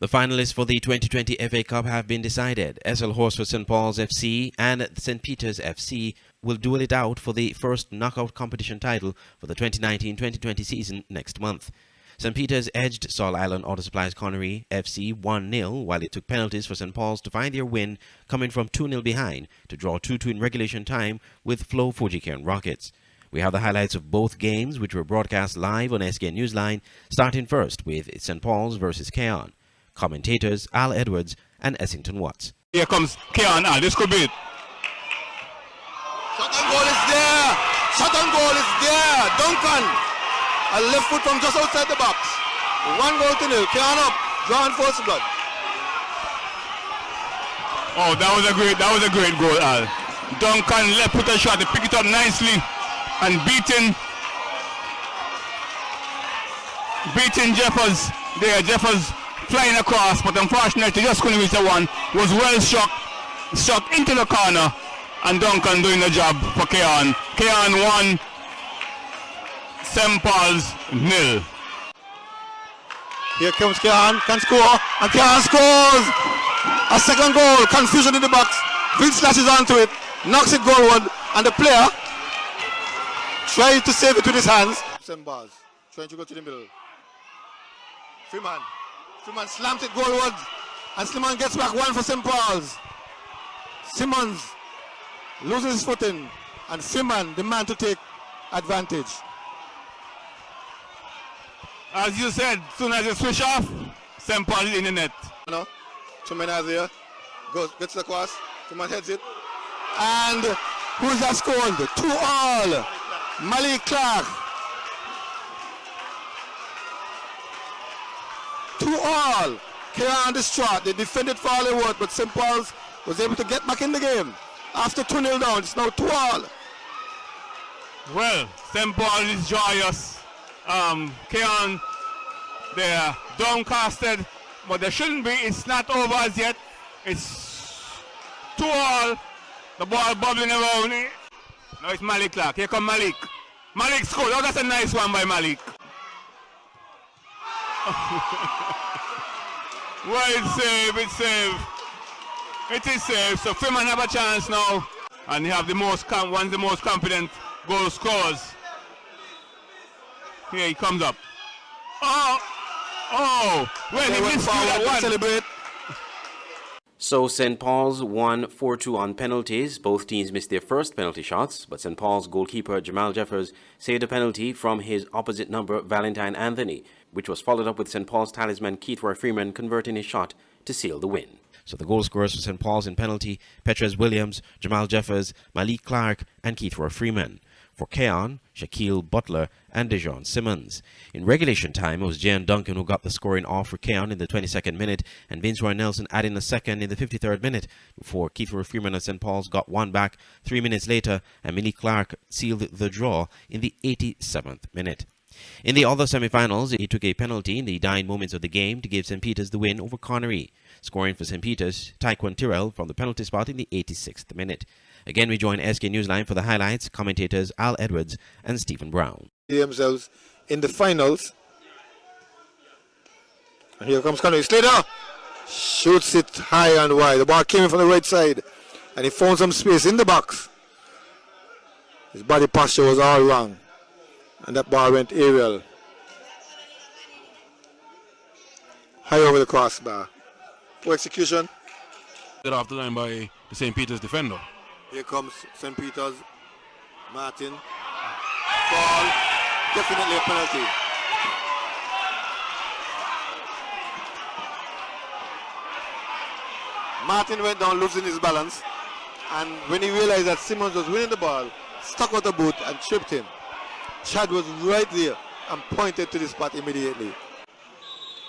The finalists for the 2020 FA Cup have been decided. SL Horse for St. Paul's FC and St. Peter's FC will duel it out for the first knockout competition title for the 2019-2020 season next month. St. Peter's edged Sol Island Auto Supplies Connery FC 1-0 while it took penalties for St. Paul's to find their win, coming from 2-0 behind to draw 2-2 in regulation time with Flow Fujicairn Rockets. We have the highlights of both games, which were broadcast live on SK Newsline, starting first with St. Paul's versus Keon. Commentators Al Edwards and Essington Watts. Here comes Keon. This could be it. Shot on goal is there. Shot on goal is there. Duncan. A left foot from just outside the box. 1-0. Keon up. Drawing first blood. Oh, that was a great goal, Al. Duncan left foot shot. He picked it up nicely and beating Jeffers there. Jeffers flying across, but unfortunately just couldn't reach the one. Was well shot into the corner, and Duncan doing the job for Keon. Keon 1, St. Paul's 0. Here comes Keon, can score, and Keon scores! A second goal, confusion in the box. Vince slashes onto it, knocks it goalward, and the player tries to save it with his hands. St. Paul's trying to go to the middle. Freeman slams it goalward, and Slimman gets back one for St. Paul's. Simmons loses his footing, and Freeman, the man to take advantage. As you said, as soon as you switch off, St. Paul is in the net. No, 2 men are there. Gets the cross. Freeman heads it. And who's that scored? 2-2. Malik Clark. 2-2. Keon distraught. They defended for all they would, but St. Paul's was able to get back in the game. After 2-0 down, it's now 2-2. Well, St. Paul is joyous. Keon, they're downcasted, but they shouldn't be. It's not over as yet. It's 2-2. The ball bubbling around. Now it's Malik Clark. Here come Malik. Malik scored. Oh, that's a nice one by Malik. Well, it's save. It is save. So Freeman have a chance now, and he have the most one of the most confident goal scorers. Here he comes up. Oh! Well, he missed that one. Celebrate. So St. Paul's won 4-2 on penalties. Both teams missed their first penalty shots, but St. Paul's goalkeeper Jamal Jeffers saved a penalty from his opposite number, Valentine Anthony, which was followed up with St. Paul's talisman Keith Roy Freeman converting his shot to seal the win. So the goal scorers for St. Paul's in penalty: Petrez Williams, Jamal Jeffers, Malik Clark, and Keith Roy Freeman. For Keon, Shaquille Butler and Dejon Simmons. In regulation time, it was Jan Duncan who got the scoring off for Keon in the 22nd minute, and Vince Roy Nelson adding a second in the 53rd minute before Keith Roy Freeman of St. Paul's got one back 3 minutes later, and Malik Clark sealed the draw in the 87th minute. In the other semi-finals, he took a penalty in the dying moments of the game to give St. Peter's the win over Connery. Scoring for St. Peter's, Taekwon Tyrrell from the penalty spot in the 86th minute. Again, we join SK Newsline for the highlights, commentators Al Edwards and Stephen Brown. Themselves in the finals. And here comes Connery. Slater shoots it high and wide. The ball came in from the right side, and he found some space in the box. His body posture was all wrong, and that ball went aerial. High over the crossbar. Poor execution. Get off the line by the St. Peter's defender. Here comes St. Peter's. Martin. Fall. Definitely a penalty. Martin went down losing his balance, and when he realized that Simmons was winning the ball, stuck out the boot and tripped him. Chad was right there and pointed to the spot immediately.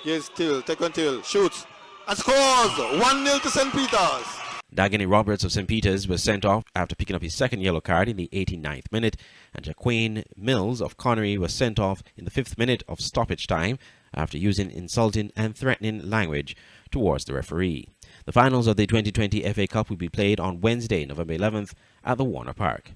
Here's Tyrrell. Taekwon Tyrrell shoots and scores. 1-0 to St. Peter's. Dagany Roberts of St. Peter's was sent off after picking up his second yellow card in the 89th minute, and Jaquain Mills of Connery was sent off in the 5th minute of stoppage time after using insulting and threatening language towards the referee. The finals of the 2020 FA Cup will be played on Wednesday, November 11th at the Warner Park.